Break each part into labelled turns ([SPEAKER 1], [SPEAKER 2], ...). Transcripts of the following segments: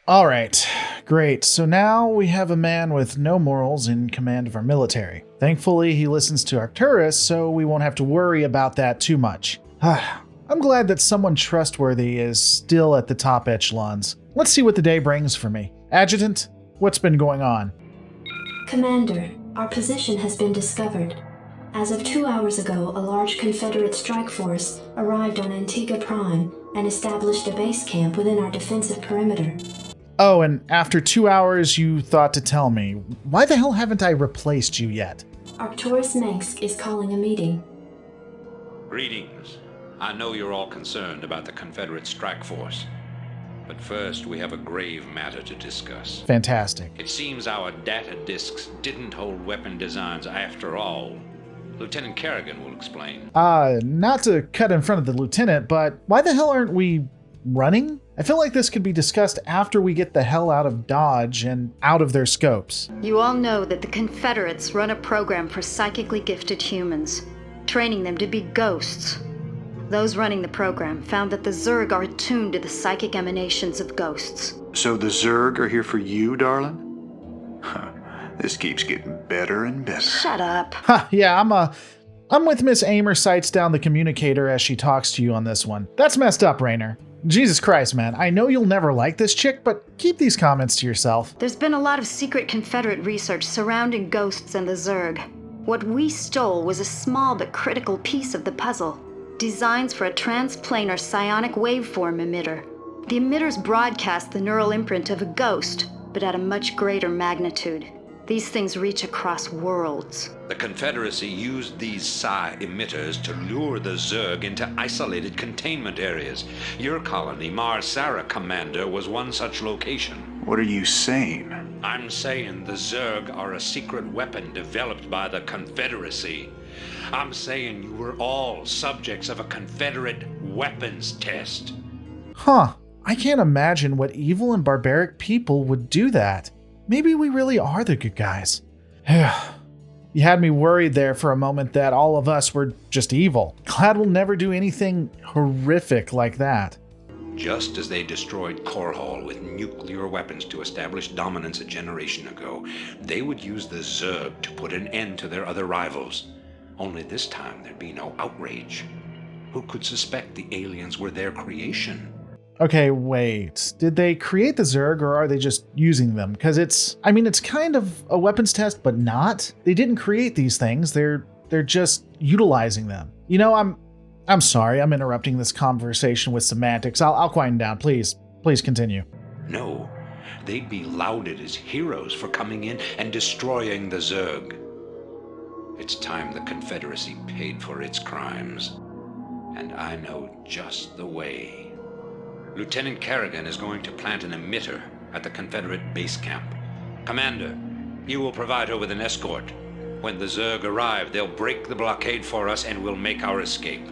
[SPEAKER 1] All right, great. So now we have a man with no morals in command of our military. Thankfully, he listens to Arcturus, so we won't have to worry about that too much. I'm glad that someone trustworthy is still at the top echelons. Let's see what the day brings for me. Adjutant, what's been going on?
[SPEAKER 2] Commander, our position has been discovered. As of 2 hours ago, a large Confederate strike force arrived on Antigua Prime and established a base camp within our defensive perimeter.
[SPEAKER 1] Oh, and after 2 hours, you thought to tell me. Why the hell haven't I replaced you yet?
[SPEAKER 2] Arcturus Mengsk is calling a meeting.
[SPEAKER 3] Greetings. I know you're all concerned about the Confederate strike force. But first, we have a grave matter to discuss.
[SPEAKER 1] Fantastic.
[SPEAKER 3] It seems our data disks didn't hold weapon designs after all. Lieutenant Kerrigan will explain.
[SPEAKER 1] Not to cut in front of the lieutenant, but why the hell aren't we running? I feel like this could be discussed after we get the hell out of Dodge and out of their scopes.
[SPEAKER 4] You all know that the Confederates run a program for psychically gifted humans, training them to be ghosts. Those running the program found that the Zerg are attuned to the psychic emanations of ghosts.
[SPEAKER 5] So the Zerg are here for you, darling? Huh. This keeps getting better and better.
[SPEAKER 4] Shut up.
[SPEAKER 1] Yeah, I'm with Miss Amer sights down the communicator as she talks to you on this one. That's messed up, Raynor. Jesus Christ, man. I know you'll never like this chick, but keep these comments to yourself.
[SPEAKER 4] There's been a lot of secret Confederate research surrounding ghosts and the Zerg. What we stole was a small but critical piece of the puzzle. Designs for a transplanar psionic waveform emitter. The emitters broadcast the neural imprint of a ghost, but at a much greater magnitude. These things reach across worlds.
[SPEAKER 3] The Confederacy used these psi emitters to lure the Zerg into isolated containment areas. Your colony, Mar-Sara Commander, was one such location.
[SPEAKER 5] What are you saying?
[SPEAKER 3] I'm saying the Zerg are a secret weapon developed by the Confederacy. I'm saying you were all subjects of a Confederate weapons test.
[SPEAKER 1] Huh. I can't imagine what evil and barbaric people would do that. Maybe we really are the good guys. You had me worried there for a moment that all of us were just evil. Glad we'll never do anything horrific like that.
[SPEAKER 3] Just as they destroyed Core Hall with nuclear weapons to establish dominance a generation ago, they would use the Zerg to put an end to their other rivals. Only this time there'd be no outrage. Who could suspect the aliens were their creation?
[SPEAKER 1] Okay, wait. Did they create the Zerg or are they just using them? Because it's kind of a weapons test, but not. They didn't create these things. They're just utilizing them. You know, I'm sorry. I'm interrupting this conversation with semantics. I'll quieten down, please. Please continue.
[SPEAKER 3] No, they'd be lauded as heroes for coming in and destroying the Zerg. It's time the Confederacy paid for its crimes. And I know just the way. Lieutenant Kerrigan is going to plant an emitter at the Confederate base camp. Commander, you will provide her with an escort. When the Zerg arrive, they'll break the blockade for us and we'll make our escape.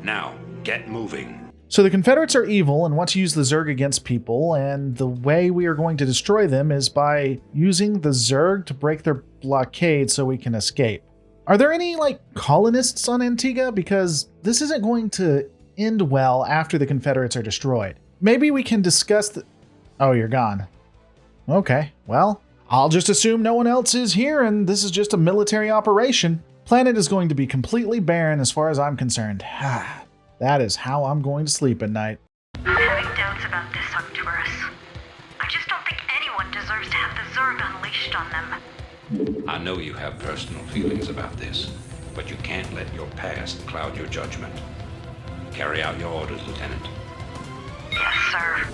[SPEAKER 3] Now, get moving.
[SPEAKER 1] So the Confederates are evil and want to use the Zerg against people, and the way we are going to destroy them is by using the Zerg to break their blockade so we can escape. Are there any, colonists on Antigua? Because this isn't going to end well after the Confederates are destroyed. Maybe we can discuss the... Oh, you're gone. Okay, well, I'll just assume no one else is here and this is just a military operation. Planet is going to be completely barren as far as I'm concerned. That is how I'm going to sleep at night.
[SPEAKER 6] I'm having doubts about this, Arcturus. I just don't think anyone deserves to have the Zerg unleashed on them.
[SPEAKER 3] I know you have personal feelings about this, but you can't let your past cloud your judgment. Carry out your orders, Lieutenant.
[SPEAKER 6] Yes, sir.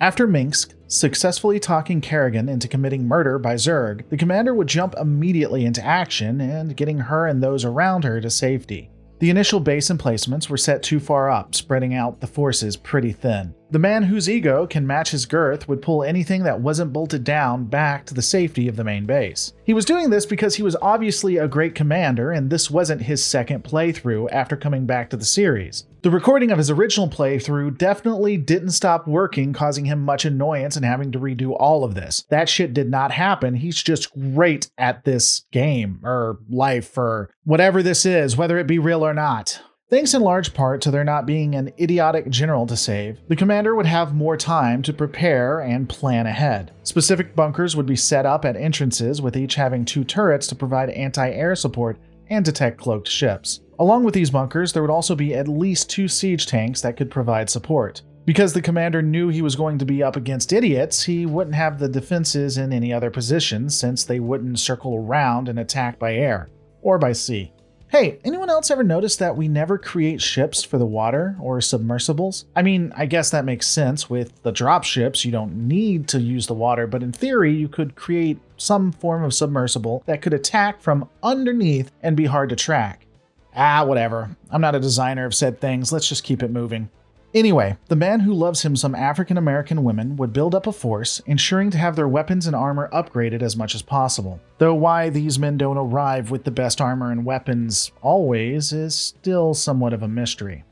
[SPEAKER 1] After Minsk successfully talking Kerrigan into committing murder by Zerg, the commander would jump immediately into action and getting her and those around her to safety. The initial base emplacements were set too far up, spreading out the forces pretty thin. The man whose ego can match his girth would pull anything that wasn't bolted down back to the safety of the main base. He was doing this because he was obviously a great commander, and this wasn't his second playthrough after coming back to the series. The recording of his original playthrough definitely didn't stop working, causing him much annoyance and having to redo all of this. That shit did not happen. He's just great at this game, or life, or whatever this is, whether it be real or not. Thanks in large part to there not being an idiotic general to save, the commander would have more time to prepare and plan ahead. Specific bunkers would be set up at entrances, with each having 2 turrets to provide anti-air support and detect cloaked ships. Along with these bunkers, there would also be at least 2 siege tanks that could provide support. Because the commander knew he was going to be up against idiots, he wouldn't have the defenses in any other position, since they wouldn't circle around and attack by air or by sea. Hey, anyone else ever notice that we never create ships for the water or submersibles? I mean, I guess that makes sense. With the drop ships, you don't need to use the water, but in theory, you could create some form of submersible that could attack from underneath and be hard to track. Whatever. I'm not a designer of said things. Let's just keep it moving. Anyway, the man who loves him some African-American women would build up a force, ensuring to have their weapons and armor upgraded as much as possible. Though why these men don't arrive with the best armor and weapons always is still somewhat of a mystery.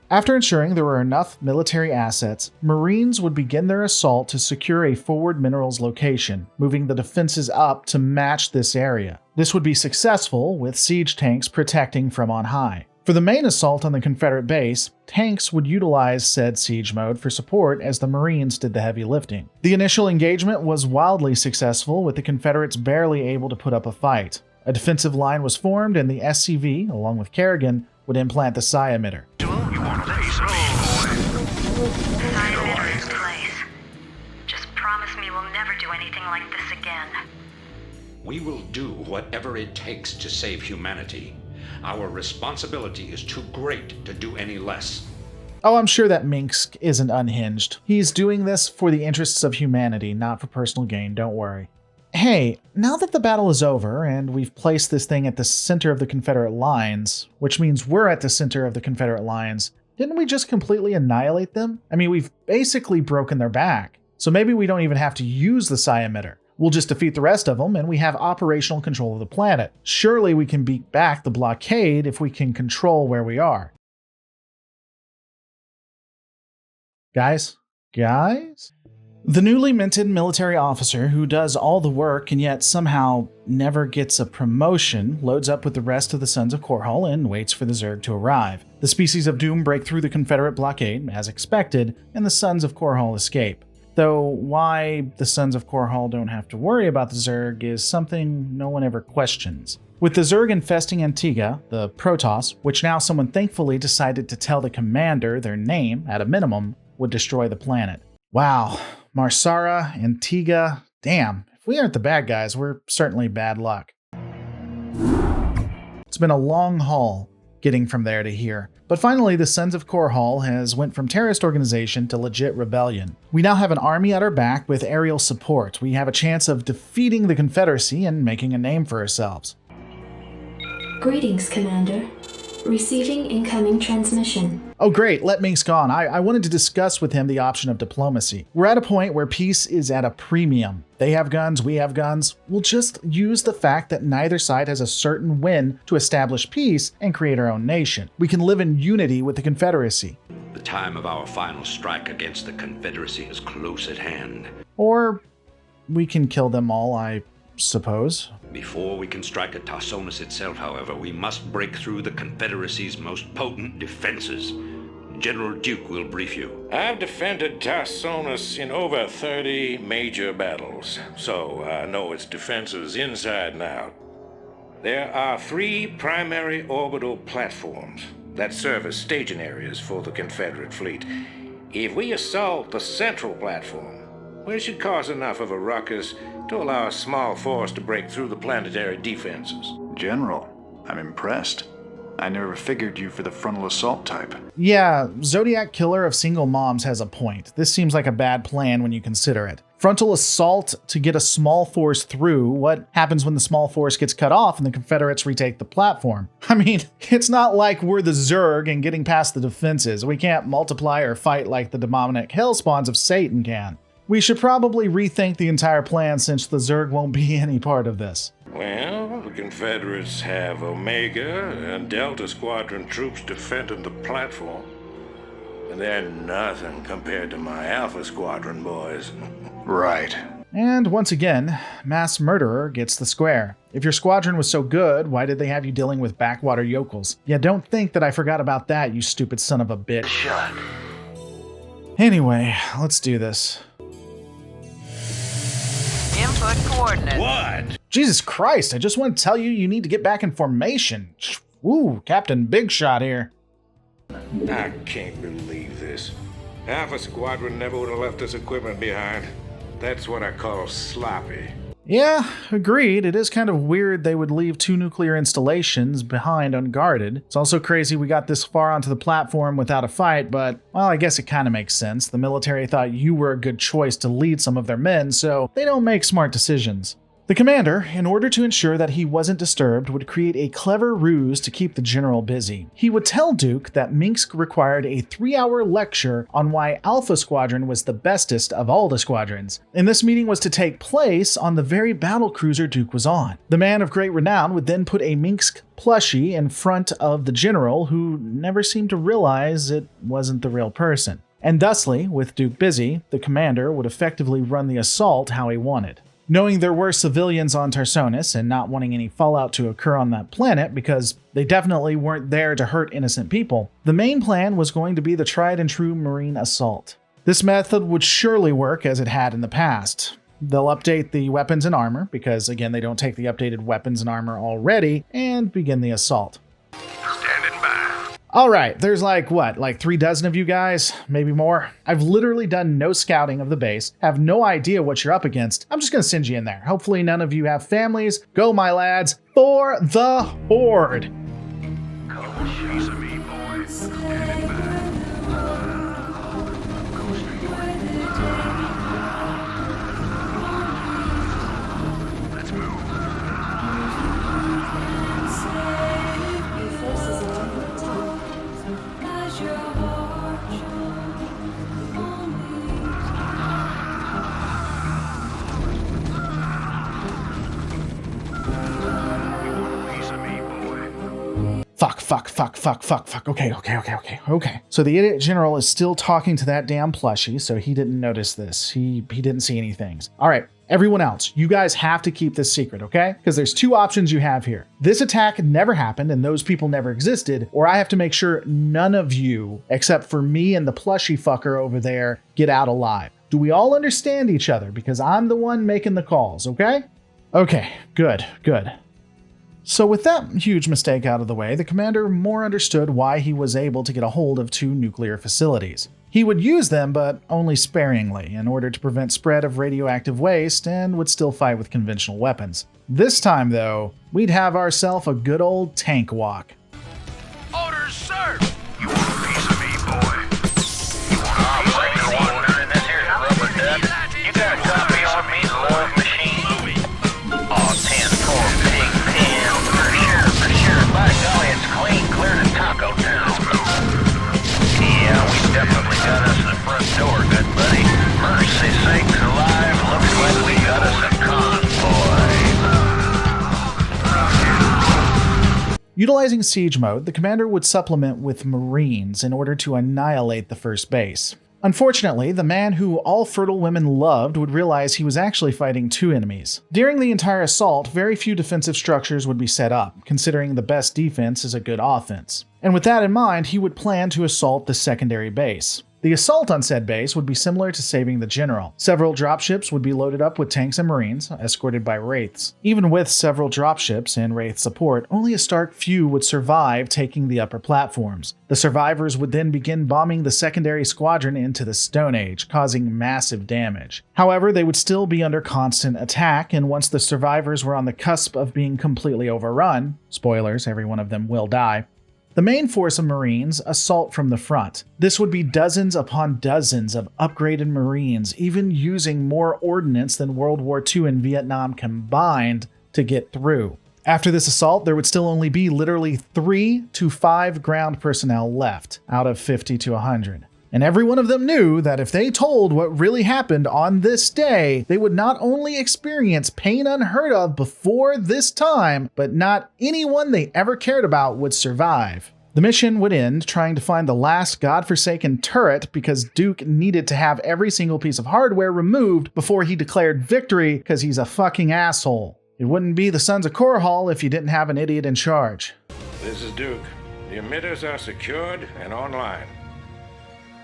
[SPEAKER 1] After ensuring there were enough military assets, Marines would begin their assault to secure a forward minerals location, moving the defenses up to match this area. This would be successful, with siege tanks protecting from on high. For the main assault on the Confederate base, tanks would utilize said siege mode for support as the Marines did the heavy lifting. The initial engagement was wildly successful, with the Confederates barely able to put up a fight. A defensive line was formed, and the SCV, along with Kerrigan, would implant the psi emitter.
[SPEAKER 6] The psi emitter in place. Just promise me we'll never do anything like this again.
[SPEAKER 3] We will do whatever it takes to save humanity. Our responsibility is too great to do any less.
[SPEAKER 1] Oh, I'm sure that Minsk isn't unhinged. He's doing this for the interests of humanity, not for personal gain, don't worry. Hey, now that the battle is over and we've placed this thing at the center of the Confederate lines, which means we're at the center of the Confederate lines, didn't we just completely annihilate them? I mean, we've basically broken their back. So maybe we don't even have to use the psi emitter. We'll just defeat the rest of them and we have operational control of the planet. Surely we can beat back the blockade if we can control where we are. Guys? The newly minted military officer who does all the work and yet somehow never gets a promotion loads up with the rest of the Sons of Korhal and waits for the Zerg to arrive. The species of doom break through the Confederate blockade, as expected, and the Sons of Korhal escape. Though why the Sons of Korhal don't have to worry about the Zerg is something no one ever questions. With the Zerg infesting Antigua, the Protoss, which now someone thankfully decided to tell the commander their name, at a minimum, would destroy the planet. Wow, Marsara, Antigua, damn, if we aren't the bad guys, we're certainly bad luck. It's been a long haul getting from there to here. But finally, the Sons of Korhal has went from terrorist organization to legit rebellion. We now have an army at our back with aerial support. We have a chance of defeating the Confederacy and making a name for ourselves.
[SPEAKER 2] Greetings, Commander. Receiving incoming transmission.
[SPEAKER 1] Oh great, let Minsk on. I wanted to discuss with him the option of diplomacy. We're at a point where peace is at a premium. They have guns, we have guns. We'll just use the fact that neither side has a certain win to establish peace and create our own nation. We can live in unity with the Confederacy.
[SPEAKER 3] The time of our final strike against the Confederacy is close at hand.
[SPEAKER 1] Or we can kill them all, I suppose.
[SPEAKER 3] Before we can strike at Tarsonis itself, however, we must break through the Confederacy's most potent defenses. General Duke will brief you.
[SPEAKER 7] I've defended Tarsonis in over 30 major battles, so I know its defenses inside and out. There are 3 primary orbital platforms that serve as staging areas for the Confederate fleet. If we assault the central platform, we should cause enough of a ruckus to allow a small force to break through the planetary defenses.
[SPEAKER 5] General, I'm impressed. I never figured you for the frontal assault type.
[SPEAKER 1] Yeah, Zodiac Killer of Single Moms has a point. This seems like a bad plan when you consider it. Frontal assault to get a small force through. What happens when the small force gets cut off and the Confederates retake the platform? I mean, it's not like we're the Zerg and getting past the defenses. We can't multiply or fight like the demonic hellspawns of Satan can. We should probably rethink the entire plan since the Zerg won't be any part of this.
[SPEAKER 7] Well, the Confederates have Omega and Delta Squadron troops defending the platform. And they're nothing compared to my Alpha Squadron boys.
[SPEAKER 5] Right.
[SPEAKER 1] And once again, mass murderer gets the square. If your squadron was so good, why did they have you dealing with backwater yokels? Yeah, don't think that I forgot about that, you stupid son of a bitch.
[SPEAKER 5] Shut.
[SPEAKER 1] Anyway, let's do this.
[SPEAKER 8] Input coordinates.
[SPEAKER 7] What?
[SPEAKER 1] Jesus Christ, I just want to tell you you need to get back in formation. Ooh, Captain Big Shot here.
[SPEAKER 7] I can't believe this. Alpha Squadron never would have left this equipment behind. That's what I call sloppy.
[SPEAKER 1] Yeah, agreed. It is kind of weird they would leave 2 nuclear installations behind unguarded. It's also crazy we got this far onto the platform without a fight, but, well, I guess it kind of makes sense. The military thought you were a good choice to lead some of their men, so they don't make smart decisions. The commander, in order to ensure that he wasn't disturbed, would create a clever ruse to keep the general busy. He would tell Duke that Minsk required a 3-hour lecture on why Alpha Squadron was the bestest of all the squadrons, and this meeting was to take place on the very battlecruiser Duke was on. The man of great renown would then put a Minsk plushie in front of the general, who never seemed to realize it wasn't the real person. And thusly, with Duke busy, the commander would effectively run the assault how he wanted. Knowing there were civilians on Tarsonis and not wanting any fallout to occur on that planet because they definitely weren't there to hurt innocent people, the main plan was going to be the tried and true Marine assault. This method would surely work as it had in the past. They'll update the weapons and armor because, again, they don't take the updated weapons and armor already, and begin the assault.
[SPEAKER 5] Standing by.
[SPEAKER 1] All right, there's like 3 dozen of you guys? Maybe more? I've literally done no scouting of the base, have no idea what you're up against. I'm just gonna send you in there. Hopefully none of you have families. Go, my lads, for the Horde!
[SPEAKER 5] Piece of me, boy. Standing by. Let's move.
[SPEAKER 2] Your forces are under attack.
[SPEAKER 5] Piece of me, boy.
[SPEAKER 1] Fuck. Okay. So the idiot general is still talking to that damn plushie, so he didn't notice this. He didn't see any things. All right, everyone else, you guys have to keep this secret, okay? Because there's 2 options you have here. This attack never happened and those people never existed, or I have to make sure none of you, except for me and the plushie fucker over there, get out alive. Do we all understand each other? Because I'm the one making the calls, okay? Okay, good. So with that huge mistake out of the way, the commander more understood why he was able to get a hold of 2 nuclear facilities. He would use them, but only sparingly, in order to prevent spread of radioactive waste, and would still fight with conventional weapons. This time, though, we'd have ourselves a good old tank walk.
[SPEAKER 5] Orders, sir! You want a piece of me, boy? You want a piece of me, boy?
[SPEAKER 9] This here's rubber duck. You got a copy on me, love machine? Oh, 10-4 pig pen. For sure. By golly, it's clean, clear to Taco Town. Yeah, we definitely got us the front door, good buddy. Mercy sakes alive, looks like we got us a convoy.
[SPEAKER 1] Utilizing siege mode, the commander would supplement with Marines in order to annihilate the first base. Unfortunately, the man who all fertile women loved would realize he was actually fighting 2 enemies. During the entire assault, very few defensive structures would be set up, considering the best defense is a good offense. And with that in mind, he would plan to assault the secondary base. The assault on said base would be similar to saving the general. Several dropships would be loaded up with tanks and marines, escorted by wraiths. Even with several dropships and wraith support, only a stark few would survive taking the upper platforms. The survivors would then begin bombing the secondary squadron into the Stone Age, causing massive damage. However, they would still be under constant attack, and once the survivors were on the cusp of being completely overrun, spoilers, every one of them will die, the main force of Marines assault from the front. This would be dozens upon dozens of upgraded Marines, even using more ordnance than World War II and Vietnam combined to get through. After this assault, there would still only be literally 3 to 5 ground personnel left, out of 50 to 100. And every one of them knew that if they told what really happened on this day, they would not only experience pain unheard of before this time, but not anyone they ever cared about would survive. The mission would end trying to find the last godforsaken turret because Duke needed to have every single piece of hardware removed before he declared victory because he's a fucking asshole. It wouldn't be the Sons of Korhal if you didn't have an idiot in charge.
[SPEAKER 7] This is Duke. The emitters are secured and online.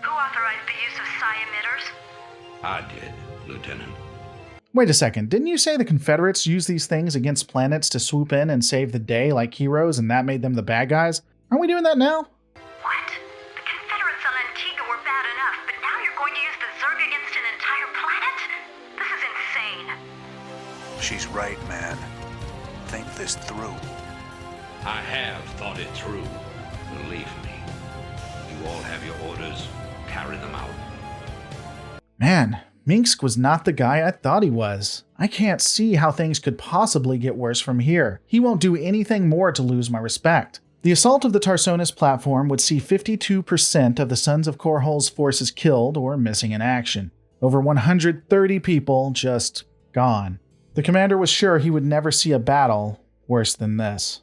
[SPEAKER 6] Who authorized the use of psi emitters?
[SPEAKER 3] I did, Lieutenant.
[SPEAKER 1] Wait a second, didn't you say the Confederates used these things against planets to swoop in and save the day like heroes and that made them the bad guys? Aren't we doing that now?
[SPEAKER 6] What? The Confederates on Antigua were bad enough, but now you're going to use the Zerg against an entire planet? This is insane.
[SPEAKER 10] She's right, man. Think this through.
[SPEAKER 3] I have thought it through. Believe me. You all have your orders. Carry them out.
[SPEAKER 1] Man, Minsk was not the guy I thought he was. I can't see how things could possibly get worse from here. He won't do anything more to lose my respect. The assault of the Tarsonis platform would see 52% of the Sons of Korhal's forces killed or missing in action. Over 130 people just gone. The commander was sure he would never see a battle worse than this.